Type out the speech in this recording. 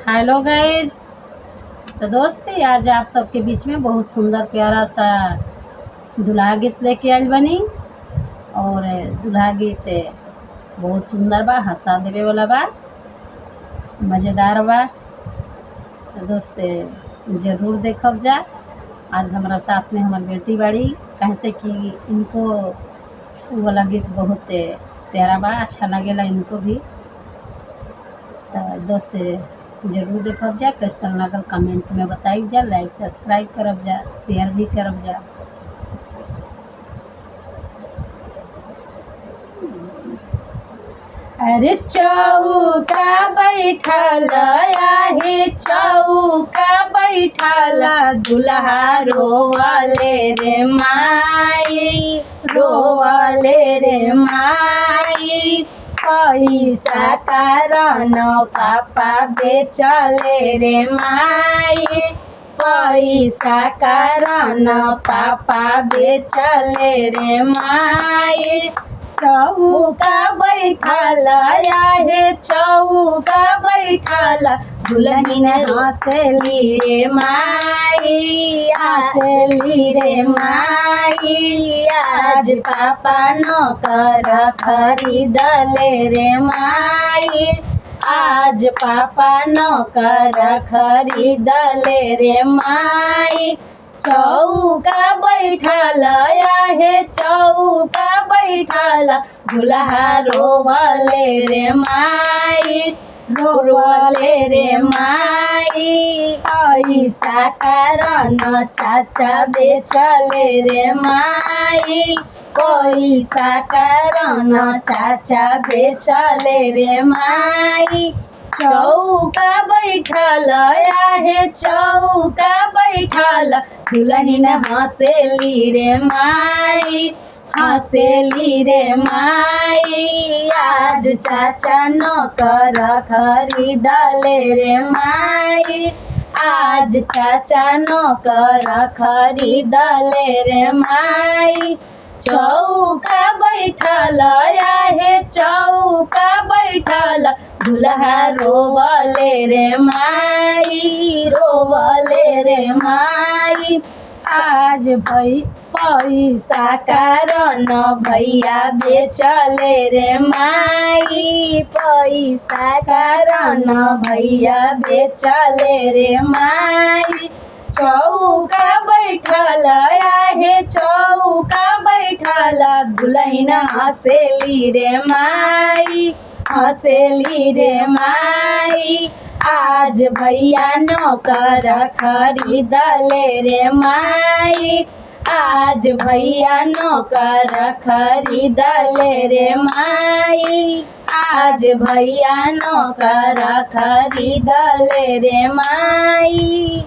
Hello guys. तो दोस्ती आज आप सबके बीच में बहुत सुंदर प्यारा सा दुल्हा गीत लेके आइल बनी। और दुल्हा गीत बहुत सुंदर बा, हंसा देवे वाला बा, मज़ेदार बा। तो दोस्त ज़रूर देखब जा। आज हमारा साथ में हमार बेटी बाड़ी, कैसे कि इनको उ वाला गीत बहुत प्यारा बा, अच्छा लगेला इनको भी। तो दोस्त जरूर देखब जा, कैसन लागल कमेंट में बताइब जा, लाइक सब्सक्राइब करब जा, शेयर भी करब जा। अरे चौका बैठल आहे, चौका बैठल दुल्हा रोवाले रे माई, रोवाले रे माई। पैसा कारण पापा बेचले रे माई, पैसा कारण पापा बेचले रे माई। चौका बैठल आहे, चौका बैठल दुल्हन हंसली रे माई, हंसली रे माई। आज पापा नौकर खरीदले रे माई, आज पापा नौकर खरीदले रे माई। चौका बैठल आहे, चौका बैठल दुल्हा रोवले रे माई, रोवले रे माई। पैसा कारण चाचा बेचले रे माई, पैसा कारण चाचा बेचले रे माई। चौका बैठल आहे, चौका बैठल दुल्हन हंसली रे माई, हंसली रे माई। आज चाचा नौकर खरीदले रे माई, आज चाचा नौकर खरीदले रे माई। चौका बैठल आहे, चौका बैठल दुल्हा रोवले रे माई, रोवले रे माई। आज पैसा कारण भैया बेचले रे माई, पैसा कारण भैया बेचले रे माई। चौका बैठल आहे, चौका बैठल दुल्हन हंसली रे माई, हंसली रे माई। आज भैया नौकर खरीदले रे माई, आज भैया नौकर खरीदले रे माई, आज भैया नौकर खरीदले रे माई।